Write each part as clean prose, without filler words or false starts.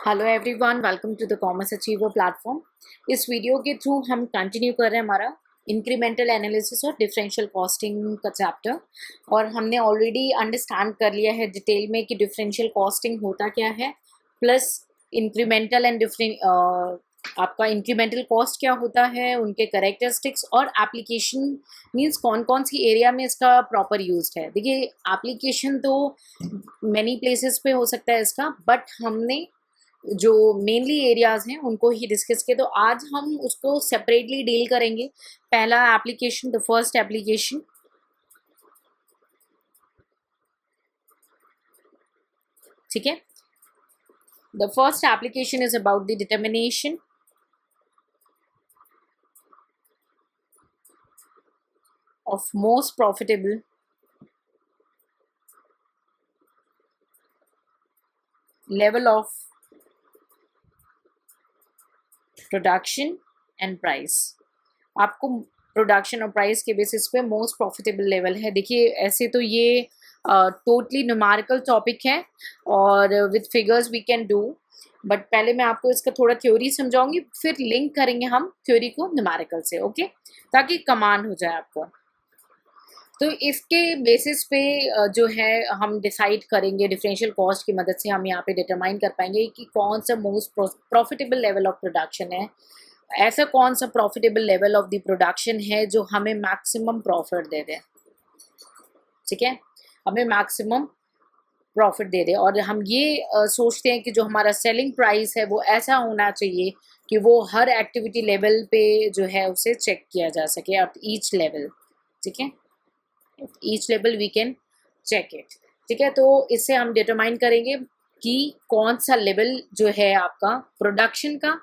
Hello everyone, welcome to the commerce achiever platform. इस video के through हम continue कर रहे हैं हमारा इंक्रीमेंटल एनालिसिस और डिफरेंशियल कॉस्टिंग का चैप्टर। और हमने ऑलरेडी अंडरस्टैंड कर लिया है डिटेल में कि डिफरेंशियल कॉस्टिंग होता क्या है, प्लस इंक्रीमेंटल एंड आपका इंक्रीमेंटल कॉस्ट क्या होता है, उनके करेक्टरिस्टिक्स और एप्लीकेशन मीन्स कौन कौन सी एरिया में इसका प्रॉपर यूज है। देखिए, एप्लीकेशन तो मैनी प्लेसेस पे हो सकता है इसका, बट हमने जो मेनली एरियाज हैं उनको ही डिस्कस किए, तो आज हम उसको सेपरेटली डील करेंगे। पहला एप्लीकेशन, द फर्स्ट एप्लीकेशन, ठीक है। The first application is about the determination of most profitable level of production and price. आपको प्रोडक्शन और प्राइस के बेसिस पे मोस्ट प्रॉफिटेबल लेवल है। देखिए, ऐसे तो ये टोटली न्यूमेरिकल टॉपिक है और with figures we can do, but पहले मैं आपको इसका थोड़ा थ्योरी समझाऊंगी, फिर लिंक करेंगे हम थ्योरी को न्यूमेरिकल से, ओके, ताकि कमांड हो जाए आपको। तो इसके बेसिस पे जो है हम डिसाइड करेंगे, डिफरेंशियल कॉस्ट की मदद से हम यहाँ पे डिटरमाइन कर पाएंगे कि कौन सा most profitable level of production है, ऐसा कौन सा profitable level of the production है जो हमें मैक्सिमम प्रॉफिट दे दे, ठीक है, हमें मैक्सिमम प्रॉफिट दे दे। और हम ये सोचते हैं कि जो हमारा सेलिंग प्राइस है वो ऐसा होना चाहिए कि वो हर एक्टिविटी लेवल पे जो है उसे चेक किया जा सके, एट ईच लेवल, ठीक है, each level we can check it, ठीक है। तो इससे हम डिटरमाइन करेंगे कि कौन सा लेवल जो है आपका प्रोडक्शन का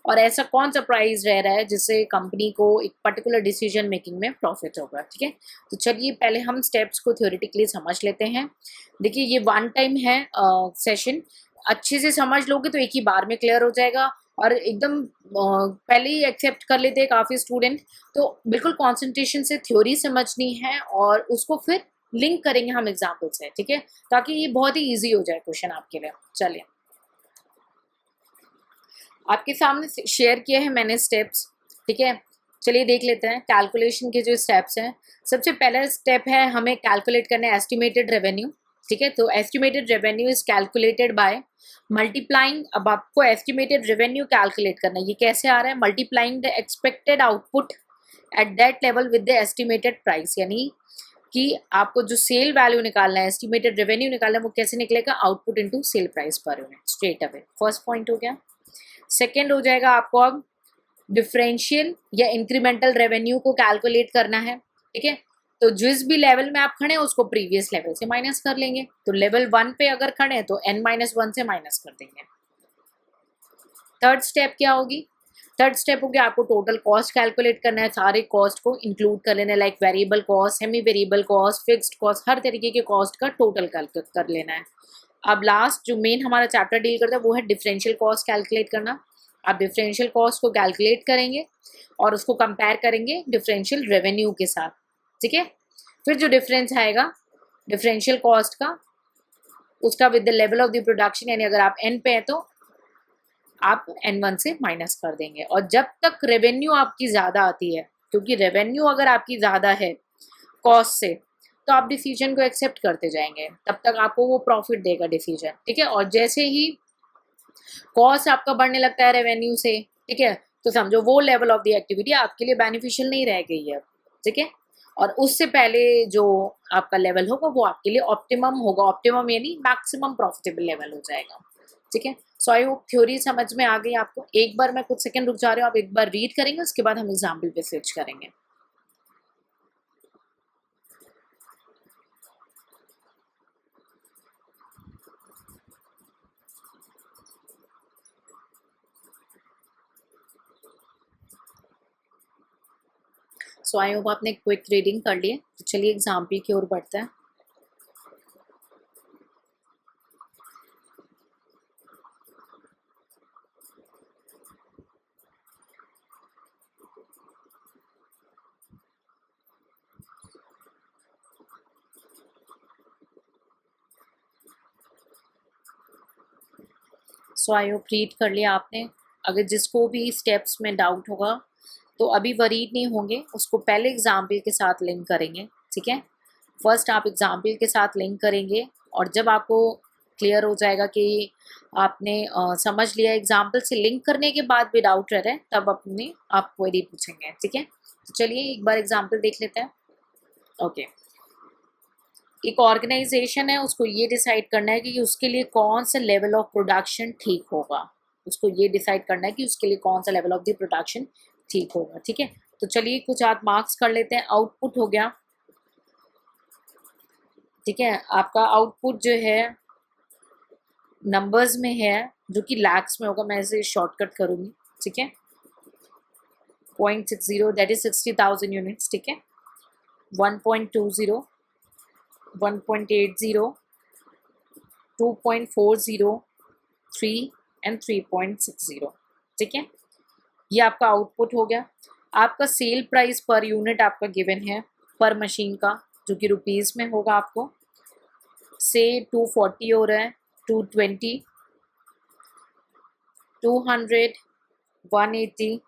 और ऐसा कौन सा प्राइस रह रहा है जिससे कंपनी को एक पर्टिकुलर डिसीजन मेकिंग में प्रॉफिट होगा, ठीक है। तो चलिए पहले हम स्टेप्स को थ्योरेटिकली समझ लेते हैं। देखिए, ये वन टाइम है सेशन, अच्छे से समझ लोगे तो एक ही बार में क्लियर हो जाएगा, और एकदम पहले ही एक्सेप्ट कर लेते हैं काफ़ी स्टूडेंट, तो बिल्कुल कॉन्सेंट्रेशन से थ्योरी समझनी है और उसको फिर लिंक करेंगे हम एग्जाम्पल से, ठीक है, ताकि ये बहुत ही ईजी हो जाए क्वेश्चन आपके लिए। चलिए, आपके सामने शेयर किए हैं मैंने स्टेप्स, ठीक है। चलिए देख लेते हैं कैलकुलेशन के जो स्टेप्स हैं। सबसे पहला स्टेप है हमें कैलकुलेट करना है एस्टिमेटेड रेवेन्यू, ठीक है। तो estimated revenue is calculated by multiplying. अब आपको एस्टिमेटेड रेवेन्यू कैलकुलेट करना है, ये कैसे आ रहा है, multiplying the expected output at that level with the estimated price, यानी कि आपको जो सेल वैल्यू निकालना है, एस्टिमेटेड रेवेन्यू निकालना है, वो कैसे निकलेगा, output into sale price per unit, straight away. First point हो गया। सेकेंड हो जाएगा आपको अब डिफरेंशियल या इंक्रीमेंटल रेवेन्यू को कैलकुलेट करना है, ठीक है। तो जिस भी लेवल में आप खड़े हैं उसको प्रीवियस लेवल से माइनस कर लेंगे। तो लेवल 1 पे अगर खड़े हैं तो n-1 से माइनस कर देंगे। थर्ड स्टेप क्या होगी, थर्ड स्टेप हो गया आपको टोटल कॉस्ट कैलकुलेट करना है, सारे कॉस्ट को इंक्लूड कर लेना है, like variable cost, semi variable cost, fixed cost, हर तरीके के कॉस्ट का टोटल कैलकुलेट कर लेना है। अब लास्ट जो मेन हमारा चैप्टर डील करता है वो है डिफरेंशियल कॉस्ट कैलकुलेट करना। आप डिफरेंशियल कॉस्ट को कैलकुलेट करेंगे और उसको कंपेयर करेंगे डिफरेंशियल रेवेन्यू के साथ, ठीक है। फिर जो डिफरेंस आएगा डिफरेंशियल कॉस्ट का, उसका with the level of the production, यानी अगर आप एन पे हैं तो आप n1 से माइनस कर देंगे। और जब तक रेवेन्यू आपकी ज़्यादा आती है, क्योंकि रेवेन्यू अगर आपकी ज़्यादा है कॉस्ट से, तो आप डिसीजन को एक्सेप्ट करते जाएंगे, तब तक आपको वो प्रॉफिट देगा डिसीजन, ठीक है। और जैसे ही कॉस्ट आपका बढ़ने लगता है रेवेन्यू से, ठीक है, तो समझो वो लेवल ऑफ द एक्टिविटी आपके लिए बेनिफिशियल नहीं रह गई है, ठीक है। और उससे पहले जो आपका लेवल होगा वो आपके लिए ऑप्टिमम होगा, ऑप्टिमम यानी मैक्सिमम प्रॉफिटेबल लेवल हो जाएगा, ठीक है। सो आई होप थ्योरी समझ में आ गई आपको। एक बार मैं कुछ सेकंड रुक जा रही हूँ, आप एक बार रीड करेंगे, उसके बाद हम एग्जाम्पल पे स्विच करेंगे। सो आई होप आपने क्विक रीडिंग कर लिए, तो चलिए एग्जाम्पल की ओर बढ़ते हैं। सो आई होप रीड कर लिया आपने। अगर जिसको भी स्टेप्स में डाउट होगा तो अभी वरीड नहीं होंगे, उसको पहले एग्जाम्पल के साथ लिंक करेंगे, ठीक है। फर्स्ट आप एग्जाम्पल के साथ लिंक करेंगे और जब आपको क्लियर हो जाएगा कि आपने समझ लिया, एग्जाम्पल से लिंक करने के बाद भी डाउट रह रहा है, तब अपने आप क्वेरी पूछेंगे, ठीक है। तो चलिए एक बार एग्जाम्पल देख लेते हैं। ओके, एक ऑर्गेनाइजेशन है, उसको ये डिसाइड करना है कि उसके लिए कौन सा लेवल ऑफ प्रोडक्शन ठीक होगा। उसको ये डिसाइड करना है कि उसके लिए कौन सा लेवल ऑफ द प्रोडक्शन ठीक होगा, ठीक है। तो चलिए कुछ आप मार्क्स कर लेते हैं। आउटपुट हो गया, ठीक है। आपका आउटपुट जो है नंबर्स में है, जो कि लैक्स में होगा। मैं इसे शॉर्टकट करूँगी, ठीक है। 0.60 दैट इज 60,000 यूनिट्स, ठीक है। 1.20, 1.80, 2.40, 3 एंड 3.60, ठीक है। ये आपका आउटपुट हो गया। आपका सेल प्राइस पर यूनिट आपका गिवन है पर मशीन का, जो कि रुपीज़ में होगा। आपको से 240 हो रहा है, 220, 200, 180,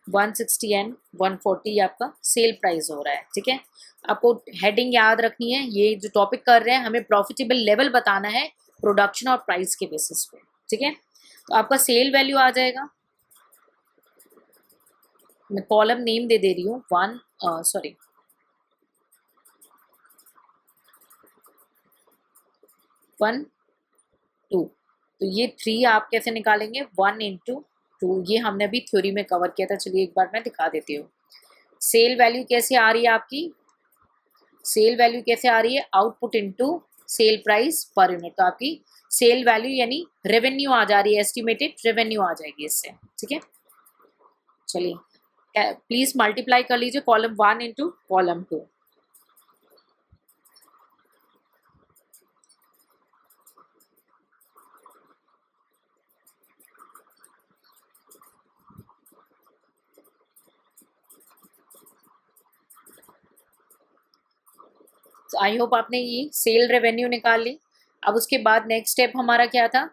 160 एंड 140 आपका सेल प्राइस हो रहा है, ठीक है। आपको हेडिंग याद रखनी है। ये जो टॉपिक कर रहे हैं, हमें प्रॉफिटेबल लेवल बताना है प्रोडक्शन और प्राइस के बेसिस पे, ठीक है। तो आपका सेल वैल्यू आ जाएगा। मैं कॉलम नेम दे रही हूँ 1 2। तो ये 3 आप कैसे निकालेंगे, 1 इंटू 2। ये हमने अभी थ्योरी में कवर किया था। चलिए एक बार मैं दिखा देती हूँ। सेल वैल्यू कैसे आ रही है आपकी, सेल वैल्यू कैसे आ रही है, output into sale price per unit. तो आपकी सेल वैल्यू यानी रेवेन्यू आ जा रही है, एस्टिमेटेड रेवेन्यू आ जाएगी इससे, ठीक है। चलिए प्लीज मल्टीप्लाई कर लीजिए column 1 into column 2। I hope आपने ये सेल रेवेन्यू निकाल ली। अब उसके बाद नेक्स्ट स्टेप हमारा क्या था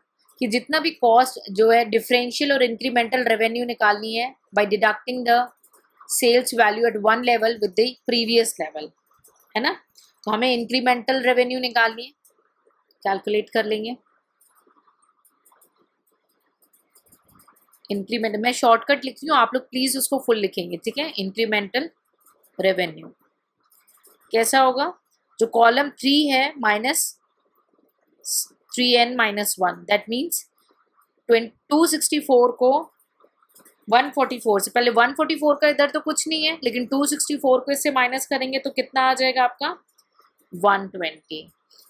कि जितना भी कॉस्ट जो है डिफरेंशियल और इंक्रीमेंटल रेवेन्यू निकालनी है by deducting the sales value at one level with the previous level, है ना। तो हमें इंक्रीमेंटल रेवेन्यू निकालनी है, कैलकुलेट कर लेंगे। इंक्रीमेंट मैं शॉर्टकट लिख रही हूँ, आप लोग प्लीज उसको फुल लिखेंगे, ठीक है। इंक्रीमेंटल रेवेन्यू कैसा होगा, जो कॉलम 3 है माइनस 3n-1, दैट मीन्स 264 को 144 से, पहले 144 का इधर तो कुछ नहीं है, लेकिन 264 को इससे माइनस करेंगे तो कितना आ जाएगा आपका 120।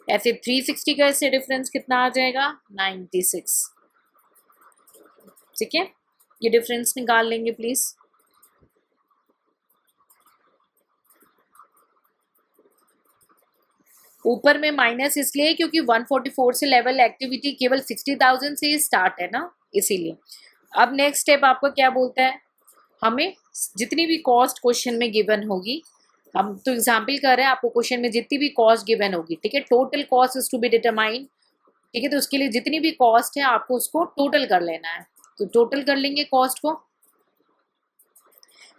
ऐसे 360 का इससे डिफरेंस कितना आ जाएगा 96, ठीक है। ये डिफरेंस निकाल लेंगे प्लीज। ऊपर में माइनस इसलिए क्योंकि 144 से लेवल एक्टिविटी केवल 60,000 से स्टार्ट है ना, इसीलिए। अब नेक्स्ट स्टेप आपको क्या बोलता है, हमें जितनी भी कॉस्ट क्वेश्चन में गिवन होगी, हम तो एग्जाम्पल कर रहे हैं, आपको क्वेश्चन में जितनी भी कॉस्ट गिवन होगी, ठीक है, total cost is to be determine, ठीक है। तो उसके लिए जितनी भी कॉस्ट है आपको उसको टोटल कर लेना है। तो टोटल कर लेंगे कॉस्ट को।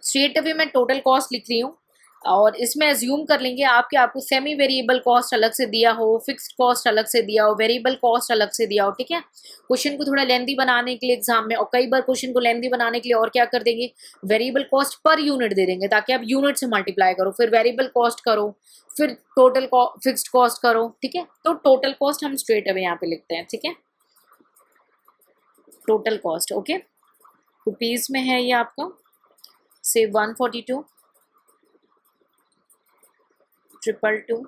स्ट्रेट अवे मैं टोटल कॉस्ट लिख रही हूँ और इसमें एज्यूम कर लेंगे आपको सेमी वेरिएबल कॉस्ट अलग से दिया हो, फिक्स्ड कॉस्ट अलग से दिया हो, वेरिएबल कॉस्ट अलग से दिया हो, ठीक है। क्वेश्चन को थोड़ा लेंथी बनाने के लिए एग्जाम में, और कई बार क्वेश्चन को लेंथी बनाने के लिए और क्या कर देंगे, वेरिएबल कॉस्ट पर यूनिट दे देंगे, ताकि आप यूनिट से मल्टीप्लाई करो, फिर वेरिएबल कॉस्ट करो, फिर टोटल फिक्स्ड कॉस्ट करो, ठीक है। तो टोटल कॉस्ट हम स्ट्रेट अवे यहाँ पे लिखते हैं, ठीक है। टोटल कॉस्ट ओके, रुपीज में है ये आपका, से 142, 222,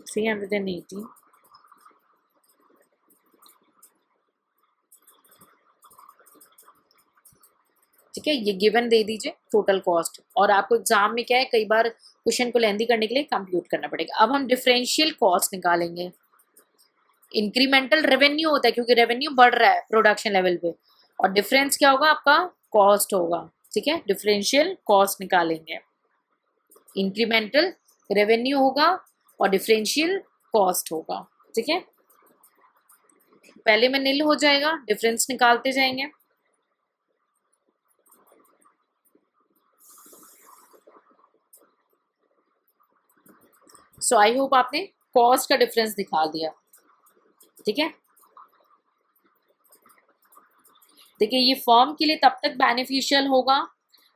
380, ठीक है। ये गिवन दे दीजिए टोटल कॉस्ट। और आपको एग्जाम में क्या है, कई बार क्वेश्चन को लेंथी करने के लिए कंप्यूट करना पड़ेगा। अब हम डिफरेंशियल कॉस्ट निकालेंगे। इंक्रीमेंटल रेवेन्यू होता है क्योंकि रेवेन्यू बढ़ रहा है प्रोडक्शन लेवल पे, और डिफरेंस क्या होगा आपका कॉस्ट होगा, ठीक है। डिफरेंशियल कॉस्ट निकालेंगे, इंक्रीमेंटल रेवेन्यू होगा और डिफरेंशियल कॉस्ट होगा, ठीक है। पहले में नील हो जाएगा, डिफरेंस निकालते जाएंगे। सो आई होप आपने कॉस्ट का डिफरेंस निकाल दिया। ठीक है, देखिए ये फर्म के लिए तब तक बेनिफिशियल होगा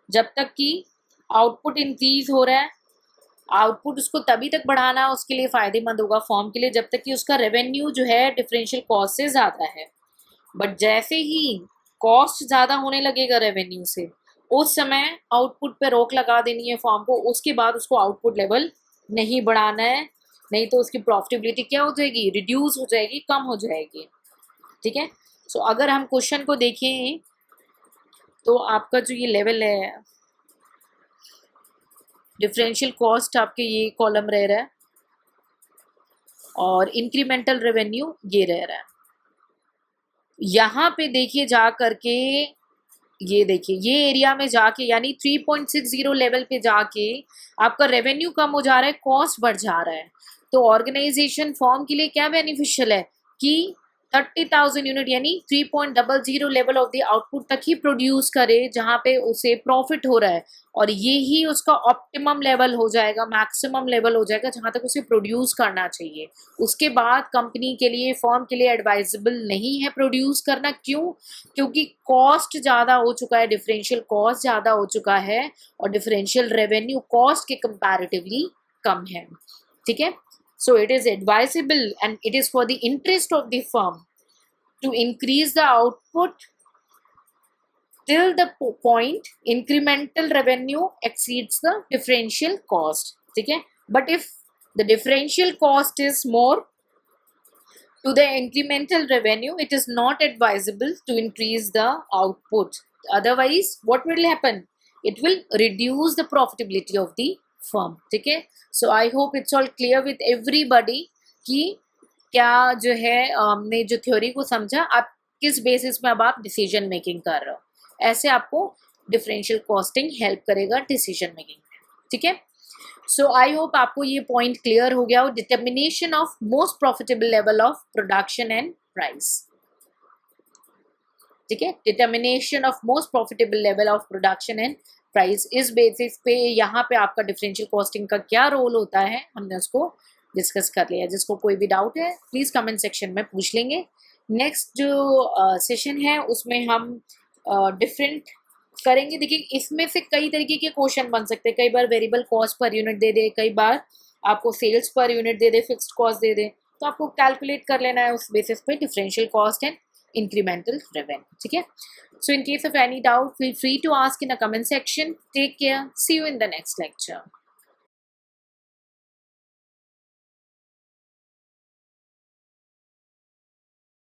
जब तक कि आउटपुट इंक्रीज हो रहा है। आउटपुट उसको तभी तक बढ़ाना उसके लिए फायदेमंद होगा फर्म के लिए जब तक कि उसका रेवेन्यू जो है डिफरेंशियल कॉस्ट से ज़्यादा है। बट जैसे ही कॉस्ट ज़्यादा होने लगेगा रेवेन्यू से, उस समय आउटपुट पे रोक लगा देनी है फर्म को। उसके बाद उसको आउटपुट लेवल नहीं बढ़ाना है, नहीं तो उसकी प्रॉफिटेबिलिटी क्या हो जाएगी, रिड्यूस हो जाएगी, कम हो जाएगी। ठीक है, सो अगर हम क्वेश्चन को देखें तो आपका जो ये लेवल है डिफरेंशियल कॉस्ट, आपके ये कॉलम रह रहा है और इंक्रीमेंटल रेवेन्यू ये रह रहा है। यहाँ पे देखिए जा करके, ये देखिए ये एरिया में जाके यानी 3.60 लेवल पे जाके आपका रेवेन्यू कम हो जा रहा है, कॉस्ट बढ़ जा रहा है। तो ऑर्गेनाइजेशन फॉर्म के लिए क्या बेनिफिशियल है कि 30,000 यूनिट यानी 3.00 लेवल ऑफ द आउटपुट तक ही प्रोड्यूस करे जहाँ पे उसे प्रॉफिट हो रहा है, और ये ही उसका ऑप्टिमम लेवल हो जाएगा, मैक्सिमम लेवल हो जाएगा जहाँ तक उसे प्रोड्यूस करना चाहिए। उसके बाद कंपनी के लिए, फर्म के लिए एडवाइजेबल नहीं है प्रोड्यूस करना। क्यों? क्योंकि कॉस्ट ज़्यादा हो चुका है, डिफरेंशियल कॉस्ट ज़्यादा हो चुका है और डिफरेंशियल रेवेन्यू कॉस्ट के कंपैरेटिवली कम है। ठीक है, so it is advisable and it is for the interest of the firm to increase the output till the point incremental revenue exceeds the differential cost. ठीक है, but if the differential cost is more to the incremental revenue, it is not advisable to increase the output. Otherwise what will happen? It will reduce the profitability of the firm. ठीक है, so I hope it's all clear with everybody कि क्या जो है हमने जो theory को समझा, आप किस बेसिस में अब आप डिसीजन मेकिंग कर रहे हो। ऐसे आपको डिफरेंशियल कॉस्टिंग हेल्प करेगा डिसीजन मेकिंग में। ठीक है, सो आई होप आपको ये पॉइंट क्लियर हो गया हो। Determination of most profitable level of production and price. ठीक है, determination of most profitable level of production and price, इस बेसिस पे यहाँ पे आपका डिफरेंशियल कॉस्टिंग का क्या रोल होता है हमने उसको डिस्कस कर लिया। जिसको कोई भी डाउट है प्लीज़ कमेंट सेक्शन में पूछ लेंगे। नेक्स्ट जो सेशन है उसमें हम डिफरेंट करेंगे। देखिए इसमें से कई तरीके के क्वेश्चन बन सकते हैं। कई बार वेरिएबल कॉस्ट पर यूनिट दे दे, कई बार आपको सेल्स पर यूनिट दे दे, फिक्स्ड कॉस्ट दे दे, तो आपको कैलकुलेट कर लेना है उस बेसिस पे differential cost and incremental revenue. ठीक है, so in case of any doubt feel free to ask in a comment section. Take care, see you in the next lecture.